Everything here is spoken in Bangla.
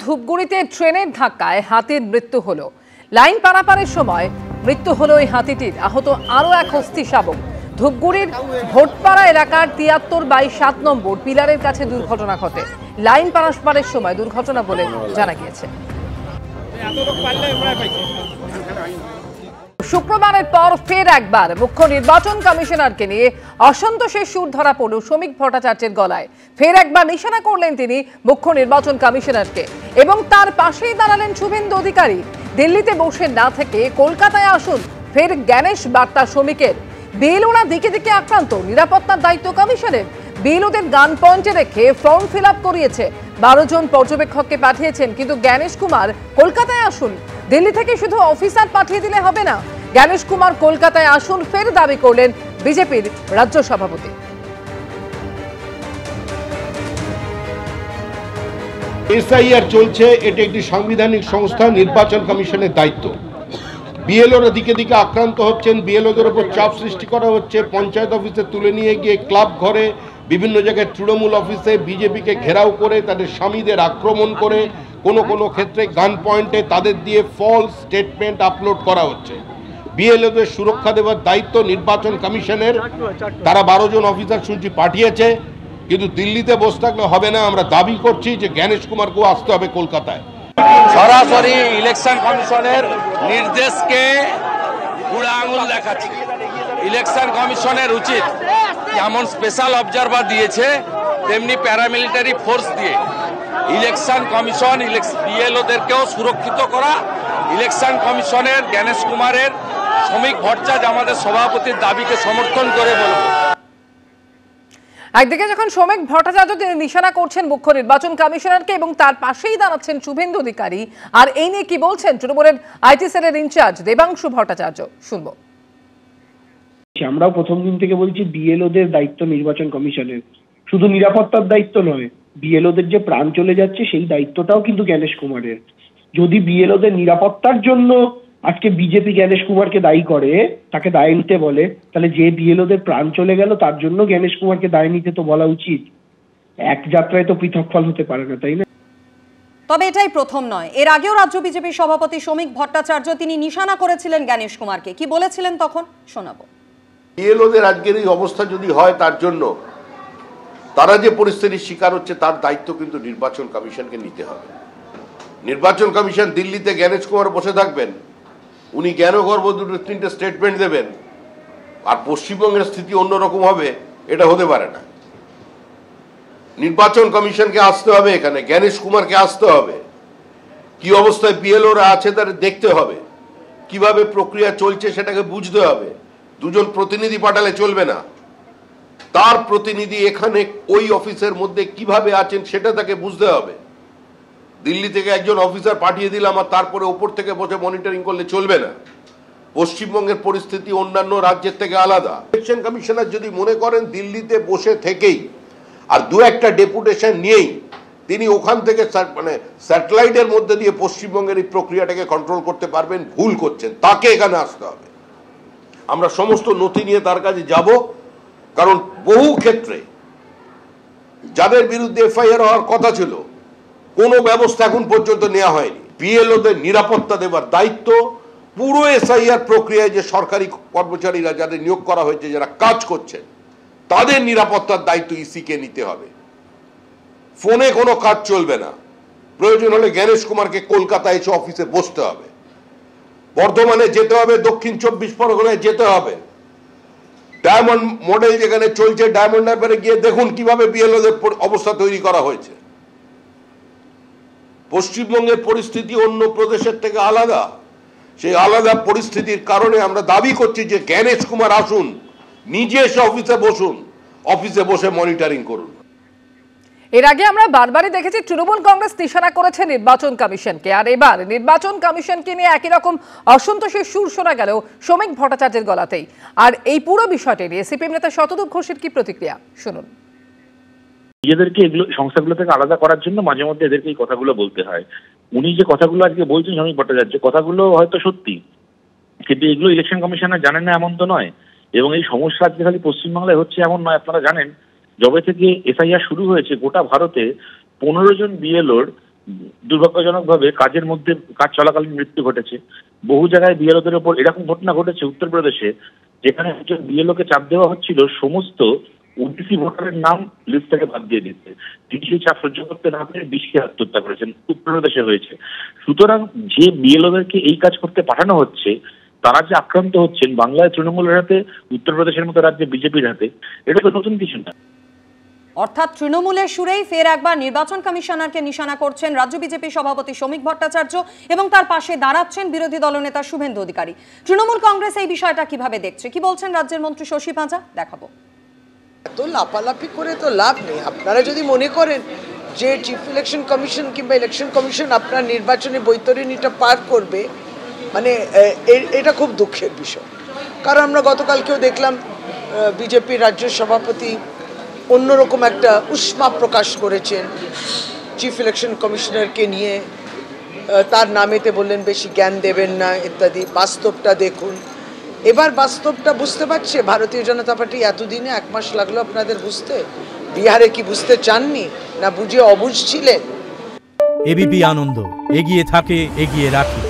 ধূপগুড়িতে ট্রেনের ধাক্কায় হাতির মৃত্যু হলো। লাইন পারাপারের সময় মৃত্যু হলো এই হাতিটির। আহত আরও এক হস্তি শাবক। ধূপগুড়ির ভোটপাড়া এলাকার ৭৩/৭ নম্বর পিলারের কাছে দুর্ঘটনা ঘটে। লাইন পারাপারের সময় দুর্ঘটনা বলে জানা গিয়েছে। শুক্রবারের পর ফের একবার মুখ্য নির্বাচন কমিশনারকে নিয়ে অসন্তোষের সুর ধরা পড়ল শ্রমিক ভট্টাচার্যের গলায়। ফের একবার নিশানা করলেন তিনি মুখ্য নির্বাচন কমিশনারকে এবং তার পাশেই দাঁড়ালেন শুভেন্দু অধিকারী। দিল্লিতে বসে না থেকে কলকাতায় আসুন, ফের জ্ঞানেশ বার্তা শ্রমিকের। বিএলওরা দিকে দিকে আক্রান্ত, নিরাপত্তার দায়িত্ব কমিশনের। বিএলওদের গান পয়েন্টে রেখে ফর্ম ফিল আপ করিয়েছে। 12 জন পর্যবেক্ষককে পাঠিয়েছেন, কিন্তু জ্ঞানেশ কুমার কলকাতায় আসুন। দিল্লি থেকে শুধু অফিসার পাঠিয়ে দিলে হবে না, জ্ঞানেশ কুমার কলকাতায় আসুন ফের দাবি করলেন বিজেপির রাজ্য সভাপতি। এসআইআর চলছে, এটা একটি সাংবিধানিক সংস্থা, নির্বাচন কমিশনের দায়িত্ব। বিএলওরা দিকে দিকে আক্রান্ত হচ্ছেন, বিএলওদের উপর চাপ সৃষ্টি করা হচ্ছে। পঞ্চায়েত অফিসে তুলে নিয়ে গিয়ে ক্লাব ঘরে, বিভিন্ন জায়গায় তৃণমূল অফিসে বিজেপিকে ঘেরাও করে তাদের স্বামীদের আক্রমণ করে, কোনো ক্ষেত্রে গান পয়েন্টে তাদের দিয়ে ফলস স্টেটমেন্ট আপলোড করা হচ্ছে। বিএলওদের সুরক্ষা দেওয়ার দায়িত্ব নির্বাচন কমিশনের। তারা 12 জন অফিসার শুনছি পাঠিয়েছে, কিন্তু দিল্লিতে বসে থাকলে হবে না। আমরা দাবি করছি যে জ্ঞানেশ কুমারকেও আসতে হবে কলকাতায়। সরাসরি ইলেকশন কমিশনের নির্দেশকে বুড়া আঙুল দেখাচ্ছে। ইলেকশন কমিশনের উচিত যেমন স্পেশাল অবজারভার দিয়েছে তেমনি প্যারামিলিটারি ফোর্স দিয়ে ইলেকশন কমিশন বিএলওদেরকেও সুরক্ষিত করা। ইলেকশন কমিশনের জ্ঞানেশ কুমারের শ্রমিক ভট্টাচার্য আমাদের সভাপতির দাবিকে সমর্থন করে বলব। একদিকে যখন শ্রমিক ভট্টাচার্য তিনি নিশানা করছেন মুখ্য নির্বাচন কমিশনারকে এবং তার পাশেই দাঁড়াচ্ছেন শুভেন্দু অধিকারী, আর এই নিয়ে কি বলছেন তৃণমূলের আইটি সেলের ইনচার্জ দেবাংশু ভট্টাচার্য, শুনবো। আমরাও প্রথম দিন থেকে বলছি বিএলওদের দায়িত্ব নির্বাচন কমিশনের, শুধু নিরাপত্তার দায়িত্ব নয়, বিএলওদের যে প্রাণ চলে যাচ্ছে সেই দায়িত্বটাও কিন্তু জ্ঞানেশ কুমারের। যদি বিএলওদের নিরাপত্তার জন্য আজকে বিজেপি জ্ঞানেশ কুমারকে দায়ী করে, তাকে দায় নিতে বলে, তাহলে যে বিএলওদের প্রাণ চলে গেল তার জন্য জ্ঞানেশ কুমারকে দায় নিতে তো বলা উচিত। এক যাত্রায় তো পৃথক ফল হতে পারে না, তাই না? তবে এটাই প্রথম নয়, এর আগেও রাজ্য বিজেপির সভাপতি শ্রমিক ভট্টাচার্য তিনি নিশানা করেছিলেন জ্ঞানেশ কুমারকে। কি বলেছিলেন তখন শোনাবো। বিএলওদের আজকের এই অবস্থা যদি হয়, তার জন্য তারা যে পরিস্থিতির শিকার হচ্ছে তার দায়িত্ব কিন্তু নির্বাচন কমিশনকে নিতে হবে। নির্বাচন কমিশন দিল্লিতে জ্ঞানেশ কুমার বসে থাকবেন, উনি জ্ঞান গর্ব 2-3টে স্টেটমেন্ট দেবেন, আর পশ্চিমবঙ্গের স্থিতি অন্যরকম হবে, এটা হতে পারে না। নির্বাচন কমিশনকে আসতে হবে, এখানে জ্ঞানেশ কুমারকে আসতে হবে। কি অবস্থায় বিএলওরা আছে তার দেখতে হবে, কিভাবে প্রক্রিয়া চলছে সেটাকে বুঝতে হবে। 2 জন প্রতিনিধি পাঠালে চলবে না, তার প্রতিনিধি এখানে ওই অফিসের মধ্যে কিভাবে আছেন সেটা তাকে বুঝতে হবে। দিল্লি থেকে একজন অফিসার পাঠিয়ে দিলাম আর তারপরে উপর থেকে বসে মনিটরিং করলে চলবে না। পশ্চিমবঙ্গের পরিস্থিতি অন্যান্য রাজ্যের থেকে আলাদা। ইলেকশন কমিশনার যদি মনে করেন দিল্লিতে বসে থেকেই আর 2-1টা ডেপুটেশন নিয়েই তিনি ওখান থেকে মানে স্যাটেলাইটের মধ্যে দিয়ে পশ্চিমবঙ্গের এই প্রক্রিয়াটাকে কন্ট্রোল করতে পারবেন, ভুল করছেন। তাকে এখানে আসতে হবে। আমরা সমস্ত নথি নিয়ে তার কাছে যাব, কারণ বহু ক্ষেত্রে যাদের বিরুদ্ধে এফআইআর হওয়ার কথা ছিল কোনো ব্যবস্থা এখন পর্যন্ত নেওয়া হয়নি। বিএলওদের নিরাপত্তা দেওয়ার দায়িত্ব পুরো এসআইআর প্রক্রিয়ায় যে সরকারি কর্মচারীরা যাদের নিয়োগ করা হয়েছে, যারা কাজ করছেন, তাদের নিরাপত্তার দায়িত্ব ইসিকে নিতে হবে। ফোনে কোনো কাজ চলবে না। প্রয়োজন হলে জ্ঞানেশ কুমারকে কলকাতায় এসে অফিসে বসতে হবে, বর্ধমানে যেতে হবে, দক্ষিণ 24 পরগনায় যেতে হবে। ডায়মন্ড মডেল যেখানে চলছে, ডায়মন্ড হারবারে গিয়ে দেখুন কিভাবে বিএলওদের অবস্থা তৈরি করা হয়েছে। পশ্চিমবঙ্গের পরিস্থিতি অন্য প্রদেশের থেকে আলাদা। সেই আলাদা পরিস্থিতির কারণে আমরা দাবি করছি যে জ্ঞানেশ কুমার আসুন, নিজে এসে অফিসে বসুন, অফিসে বসে মনিটরিং করুন। এর আগে আমরা বারবারই দেখেছি তৃণমূল কংগ্রেস নিশানা করেছে নির্বাচন কমিশনকে, আর এবার নির্বাচন কমিশনকে নিয়ে একই রকম অসন্তোষের সুর শোনা গেল শ্রমিক ভট্টাচার্যের গলাতেই। আর এই পুরো বিষয়টি নিয়ে সিপিএম নেতা শতদূপ ঘোষের কি প্রতিক্রিয়া, শুনুন। নিজেদেরকে এগুলো সংস্থাগুলো থেকে আলাদা করার জন্য মাঝে মধ্যে এদেরকে এই কথাগুলো বলতে হয়। উনি যে কথাগুলো আজকে বলছেন শ্রমিক ভট্টাচার্য, কথাগুলো হয়তো সত্যি, কিন্তু এগুলো ইলেকশন কমিশনার জানেন না এমন তো নয়। এবং এই সমস্যা আজকে খালি পশ্চিমবাংলায় হচ্ছে এমন নয়। আপনারা জানেন যবে থেকে এসআইআর শুরু হয়েছে গোটা ভারতে 15 জন বিএলওর দুর্ভাগ্যজনকভাবে কাজের মধ্যে কাজ চলাকালীন মৃত্যু ঘটেছে। বহু জায়গায় বিএলওদের ওপর এরকম ঘটনা ঘটেছে উত্তরপ্রদেশে, যেখানে একজন বিএলওকে চাপ দেওয়া হচ্ছিল সমস্ত ওবিসি ভোটারের নাম লিস্ট থেকে বাদ দিয়ে দিতে। তিনি সেই চাপ সহ্য করতে না পেরে বিষকে আত্মহত্যা করেছেন। উত্তরপ্রদেশে হয়েছে। সুতরাং যে বিএলওদেরকে এই কাজ করতে পাঠানো হচ্ছে, তারা যে আক্রান্ত হচ্ছেন বাংলায় তৃণমূলের হাতে, উত্তরপ্রদেশের মতো রাজ্যে বিজেপির হাতে, এটা তো নতুন কিছু না। অর্থাৎ তৃণমূলের সুরেই ফের একবার নির্বাচন কমিশনারকে নিশানা করছেন রাজ্য বিজেপি সভাপতি শ্রমিক ভট্টাচার্য এবং তার পাশে দাঁড়াচ্ছেন বিরোধী দলনেতা শুভেন্দু অধিকারী। তৃণমূল কংগ্রেস এই বিষয়টা কিভাবে দেখছে, কি বলছেন রাজ্যের মন্ত্রী শশী পাঁজা, দেখাবো। এত লাফালাফি করে তো লাভ নেই। আপনারা যদি মনে করেন যে চিফ ইলেকশন কমিশন কিংবা ইলেকশন কমিশন আপনার নির্বাচনী বৈতরণীটা পার করবে, মানে এটা খুব দুঃখের বিষয়। কারণ আমরা গতকালকেও দেখলাম বিজেপির রাজ্য সভাপতি অন্যরকম একটা উষ্মা প্রকাশ করেছেন চিফ ইলেকশন কমিশনারকে নিয়ে, তার নামেতে বললেন বেশি জ্ঞান দেবেন না ইত্যাদি। বাস্তবটা দেখুন, এবার বাস্তবটা বুঝতে পারছে ভারতীয় জনতা পার্টি। এতদিনে 1 মাস লাগলো আপনাদের বুঝতে। বিহারে কি বুঝতে চাননি, না বুঝে অবুঝ ছিলেন? এবিপি আনন্দ, এগিয়ে থাকে, এগিয়ে রাখে।